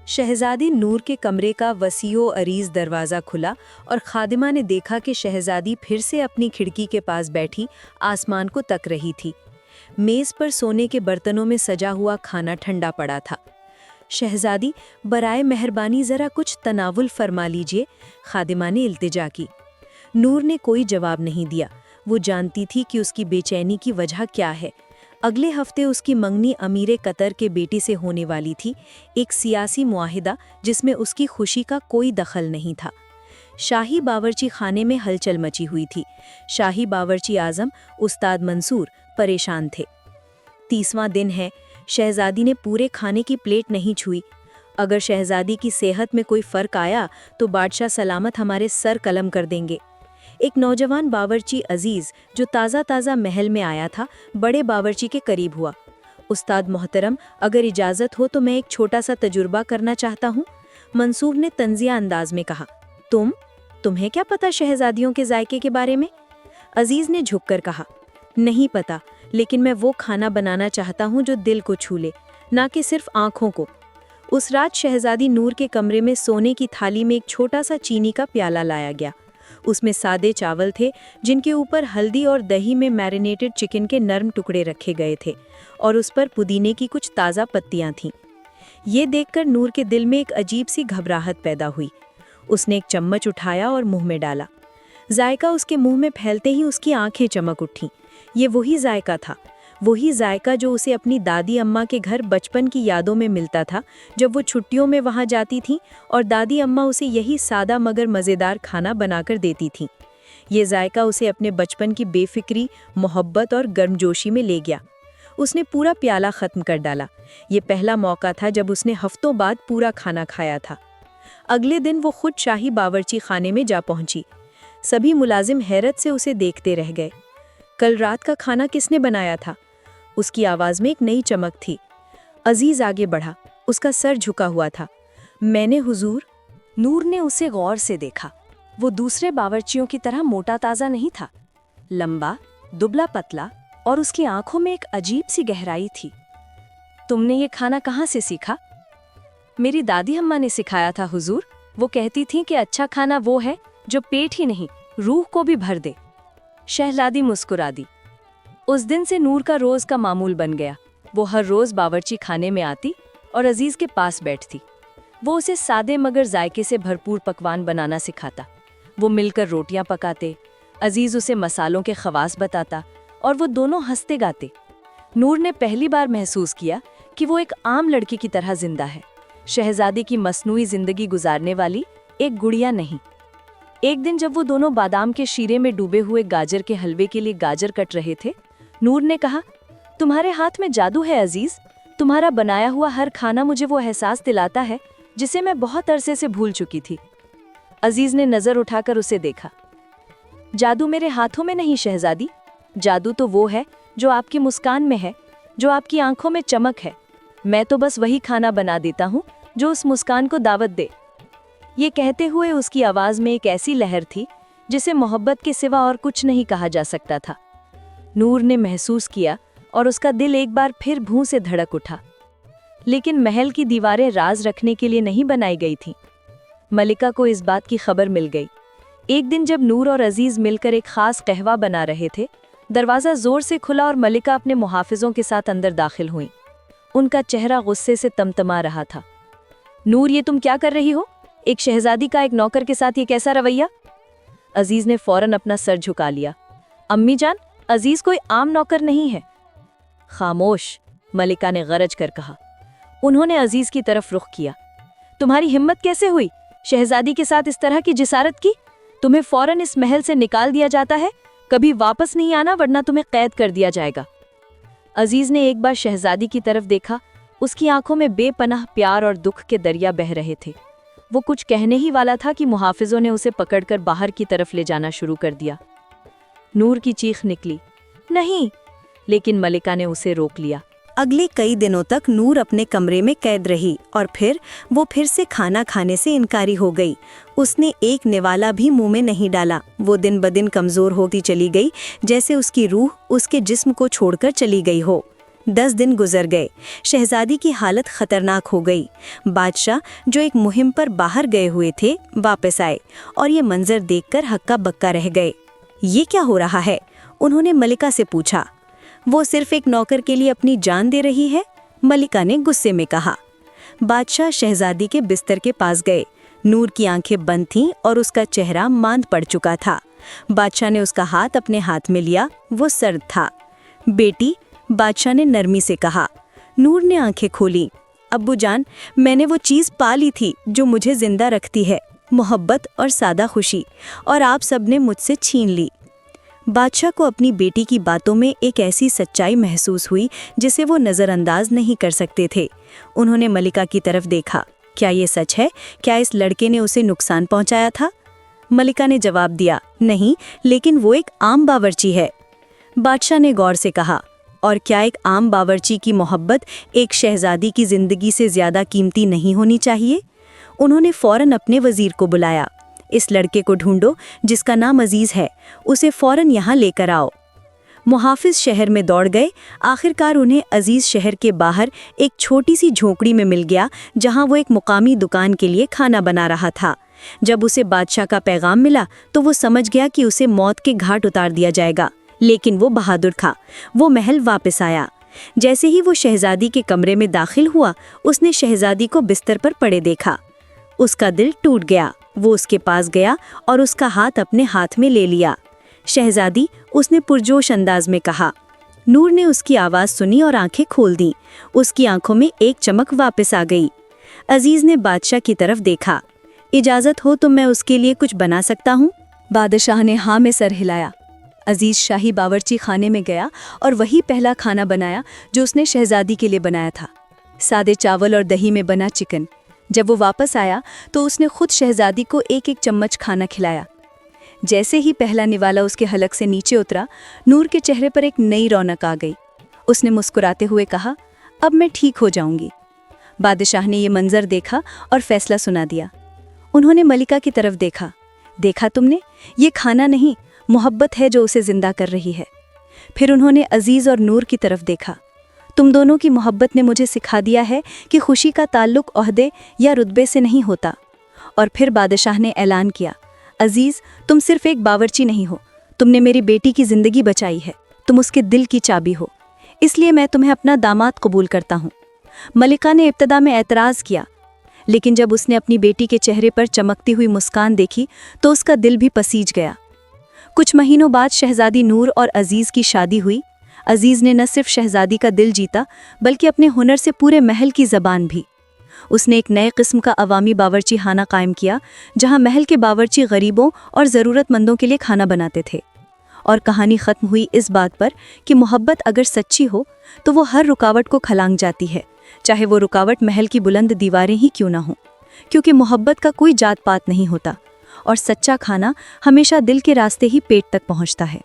शहजादी नूर के कमरे का वसीओ अरीज दरवाज़ा खुला और खादिमा ने देखा कि शहजादी फिर से अपनी खिड़की के पास बैठी आसमान को तक रही थी। मेज़ पर सोने के बर्तनों में सजा हुआ खाना ठंडा पड़ा था। शहजादी, बराए मेहरबानी ज़रा कुछ तनावुल फरमा लीजिए, खादिमा ने इल्तिजा की। नूर ने कोई जवाब नहीं दिया। वो जानती थी कि उसकी बेचैनी की वजह क्या है। अगले हफ्ते उसकी मंगनी अमीर कतर के बेटी से होने वाली थी, एक सियासी मुआहिदा जिसमें उसकी खुशी का कोई दखल नहीं था। शाही बावर्ची खाने में हलचल मची हुई थी। शाही बावर्ची आज़म उस्ताद मंसूर परेशान थे। 30वां दिन है, शहजादी ने पूरे खाने की प्लेट नहीं छुई। अगर शहजादी की सेहत में कोई फ़र्क आया तो बादशाह सलामत हमारे सर कलम कर देंगे। एक नौजवान बावर्ची अजीज़ जो ताज़ा महल में आया था, बड़े बावर्ची के करीब हुआ। उस्ताद मोहतरम, अगर इजाज़त हो तो मैं एक छोटा सा तजुर्बा करना चाहता हूँ, मंसूर ने तंजिया अंदाज में कहा। तुम्हें क्या पता शहजादियों के जायके के बारे में? अजीज़ ने झुककर कहा, नहीं पता, लेकिन मैं वो खाना बनाना चाहता हूँ जो दिल को छू ले, ना कि सिर्फ आँखों को। उस रात शहजादी नूर के कमरे में सोने की थाली में एक छोटा सा चीनी का प्याला लाया गया। उसमें सादे चावल थे जिनके ऊपर हल्दी और दही में मैरिनेटेड चिकन के नरम टुकड़े रखे गए थे और उस पर पुदीने की कुछ ताज़ा पत्तियां थीं। ये देखकर नूर के दिल में एक अजीब सी घबराहट पैदा हुई। उसने एक चम्मच उठाया और मुंह में डाला। जायका उसके मुंह में फैलते ही उसकी आंखें चमक उठीं। ये वही जायका था, वही जायका जो उसे अपनी दादी अम्मा के घर बचपन की यादों में मिलता था, जब वो छुट्टियों में वहाँ जाती थीं और दादी अम्मा उसे यही सादा मगर मज़ेदार खाना बनाकर देती थीं। ये जायका उसे अपने बचपन की बेफिक्री, मोहब्बत और गर्मजोशी में ले गया। उसने पूरा प्याला ख़त्म कर डाला। ये पहला मौका था जब उसने हफ्तों बाद पूरा खाना खाया था। अगले दिन वो खुद शाही बावर्ची खाने में जा पहुंची। सभी मुलाजिम हैरत से उसे देखते रह गए। कल रात का खाना किसने बनाया था? उसकी आवाज़ में एक नई चमक थी। अजीज़ आगे बढ़ा, उसका सर झुका हुआ था। मैंने हुजूर। नूर ने उसे गौर से देखा। वो दूसरे बावर्चियों की तरह मोटा ताज़ा नहीं था, लंबा, दुबला पतला, और उसकी आंखों में एक अजीब सी गहराई थी। तुमने ये खाना कहाँ से सीखा? मेरी दादी अम्मा ने सिखाया था हुजूर। वो कहती थीं कि अच्छा खाना वो है जो पेट ही नहीं, रूह को भी भर दे। शहजादी मुस्कुरा दी। उस दिन से नूर का रोज़ का मामूल बन गया। वो हर रोज़ बावर्ची खाने में आती और अजीज़ के पास बैठती। वो उसे सादे मगर जायके से भरपूर पकवान बनाना सिखाता। वो मिलकर रोटियां पकाते, अजीज़ उसे मसालों के खवास बताता और वो दोनों हंसते गाते। नूर ने पहली बार महसूस किया कि वो एक आम लड़की की तरह जिंदा है, शहजादी की मसनूई जिंदगी गुजारने वाली एक गुड़िया नहीं। एक दिन जब वो दोनों बादाम के शीरे में डूबे हुए गाजर के हलवे के लिए गाजर कट रहे थे, नूर ने कहा, तुम्हारे हाथ में जादू है अजीज। तुम्हारा बनाया हुआ हर खाना मुझे वो एहसास दिलाता है जिसे मैं बहुत अरसे से भूल चुकी थी। अजीज ने नजर उठाकर उसे देखा। जादू मेरे हाथों में नहीं शहजादी, जादू तो वो है जो आपकी मुस्कान में है, जो आपकी आंखों में चमक है। मैं तो बस वही खाना बना देता हूँ जो उस मुस्कान को दावत दे। ये कहते हुए उसकी आवाज में एक ऐसी लहर थी जिसे मोहब्बत के सिवा और कुछ नहीं कहा जा सकता था। नूर ने महसूस किया और उसका दिल एक बार फिर भूं से धड़क उठा। लेकिन महल की दीवारें राज रखने के लिए नहीं बनाई गई थीं। मलिका को इस बात की खबर मिल गई। एक दिन जब नूर और अजीज मिलकर एक खास कहवा बना रहे थे, दरवाज़ा जोर से खुला और मलिका अपने मुहाफिजों के साथ अंदर दाखिल हुई। उनका चेहरा गुस्से से तमतमा रहा था। नूर, ये तुम क्या कर रही हो? एक शहजादी का एक नौकर के साथ ये कैसा रवैया? अजीज ने फौरन अपना सर झुका लिया। अम्मी जान, अजीज कोई आम नौकर नहीं है। खामोश, मलिका ने गरज कर कहा। उन्होंने अजीज की तरफ रुख किया। तुम्हारी हिम्मत कैसे हुई शहजादी के साथ इस तरह की जिसारत की? तुम्हें फौरन इस महल से निकाल दिया जाता है, कभी वापस नहीं आना वरना तुम्हें कैद कर दिया जाएगा। अजीज ने एक बार शहजादी की तरफ देखा। उसकी आंखों में बेपनाह प्यार और दुख के दरिया बह रहे थे। वो कुछ कहने ही वाला था कि मुहाफिजों ने उसे पकड़कर बाहर की तरफ ले जाना शुरू कर दिया। नूर की चीख निकली, नहीं, लेकिन मलिका ने उसे रोक लिया। अगले कई दिनों तक नूर अपने कमरे में कैद रही और फिर वो फिर से खाना खाने से इनकारी हो गई। उसने एक निवाला भी मुंह में नहीं डाला। वो दिन ब दिन कमज़ोर होती चली गई, जैसे उसकी रूह उसके जिस्म को छोड़कर चली गई हो। 10 दिन गुजर गए। शहजादी की हालत खतरनाक हो गई। बादशाह, जो एक मुहिम पर बाहर गए हुए थे, वापस आए और ये मंजर देखकर हक्का बक्का रह गए। ये क्या हो रहा है? उन्होंने मलिका से पूछा। वो सिर्फ एक नौकर के लिए अपनी जान दे रही है, मलिका ने गुस्से में कहा। बादशाह शहजादी के बिस्तर के पास गए। नूर की आंखें बंद थीं और उसका चेहरा मांद पड़ चुका था। बादशाह ने उसका हाथ अपने हाथ में लिया। वो सर्द था। बेटी, बादशाह ने नरमी से कहा। नूर ने आंखें खोली। अब्बू जान, मैंने वो चीज़ पा ली थी जो मुझे जिंदा रखती है, मोहब्बत और सादा खुशी, और आप सब ने मुझसे छीन ली। बादशाह को अपनी बेटी की बातों में एक ऐसी सच्चाई महसूस हुई जिसे वो नज़रअंदाज नहीं कर सकते थे। उन्होंने मलिका की तरफ देखा। क्या ये सच है? क्या इस लड़के ने उसे नुकसान पहुंचाया था? मलिका ने जवाब दिया, नहीं, लेकिन वो एक आम बावर्ची है। बादशाह ने गौर से कहा, और क्या एक आम बावर्ची की मोहब्बत एक शहजादी की ज़िंदगी से ज़्यादा कीमती नहीं होनी चाहिए? उन्होंने फ़ौरन अपने वज़ीर को बुलाया। इस लड़के को ढूंढो जिसका नाम अजीज़ है, उसे फ़ौरन यहाँ लेकर आओ। मुहाफिज शहर में दौड़ गए। आखिरकार उन्हें अजीज़ शहर के बाहर एक छोटी सी झोंपड़ी में मिल गया, जहाँ वो एक मुकामी दुकान के लिए खाना बना रहा था। जब उसे बादशाह का पैगाम मिला तो वो समझ गया कि उसे मौत के घाट उतार दिया जाएगा, लेकिन वो बहादुर था। वो महल वापस आया। जैसे ही वो शहजादी के कमरे में दाखिल हुआ, उसने शहजादी को बिस्तर पर पड़े देखा। उसका दिल टूट गया। वो उसके पास गया और उसका हाथ अपने हाथ में ले लिया। शहजादी, उसने पुरजोश अंदाज में कहा। नूर ने उसकी आवाज़ सुनी और आंखें खोल दी। उसकी आंखों में एक चमक वापस आ गई। अजीज़ ने बादशाह की तरफ देखा। इजाज़त हो तो मैं उसके लिए कुछ बना सकता हूँ? बादशाह ने हाँ में सर हिलाया। अजीज़ शाही बावर्ची खाने में गया और वही पहला खाना बनाया जो उसने शहजादी के लिए बनाया था, सादे चावल और दही में बना चिकन। जब वो वापस आया तो उसने खुद शहजादी को एक एक चम्मच खाना खिलाया। जैसे ही पहला निवाला उसके हलक से नीचे उतरा, नूर के चेहरे पर एक नई रौनक आ गई। उसने मुस्कुराते हुए कहा, अब मैं ठीक हो जाऊंगी। बादशाह ने ये मंजर देखा और फैसला सुना दिया। उन्होंने मलिका की तरफ देखा। देखा तुमने, ये खाना नहीं, मोहब्बत है जो उसे जिंदा कर रही है। फिर उन्होंने अजीज़ और नूर की तरफ देखा। तुम दोनों की मोहब्बत ने मुझे सिखा दिया है कि खुशी का ताल्लुक ओहदे या रुतबे से नहीं होता। और फिर बादशाह ने ऐलान किया, अजीज़, तुम सिर्फ एक बावर्ची नहीं हो, तुमने मेरी बेटी की ज़िंदगी बचाई है। तुम उसके दिल की चाबी हो, इसलिए मैं तुम्हें अपना दामाद कबूल करता हूँ। मलिका ने इब्तदा में एतराज़ किया, लेकिन जब उसने अपनी बेटी के चेहरे पर चमकती हुई मुस्कान देखी तो उसका दिल भी पसीज गया। कुछ महीनों बाद शहजादी नूर और अजीज़ की शादी हुई। अजीज़ ने न सिर्फ शहजादी का दिल जीता, बल्कि अपने हुनर से पूरे महल की ज़बान भी। उसने एक नए किस्म का अवामी बावर्ची खाना कायम किया, जहां महल के बावर्ची गरीबों और ज़रूरतमंदों के लिए खाना बनाते थे। और कहानी ख़त्म हुई इस बात पर कि मोहब्बत अगर सच्ची हो तो वो हर रुकावट को खलांग जाती है, चाहे वो रुकावट महल की बुलंद दीवारें ही क्यों ना हों, क्योंकि मोहब्बत का कोई जात पात नहीं होता और सच्चा खाना हमेशा दिल के रास्ते ही पेट तक पहुंचता है।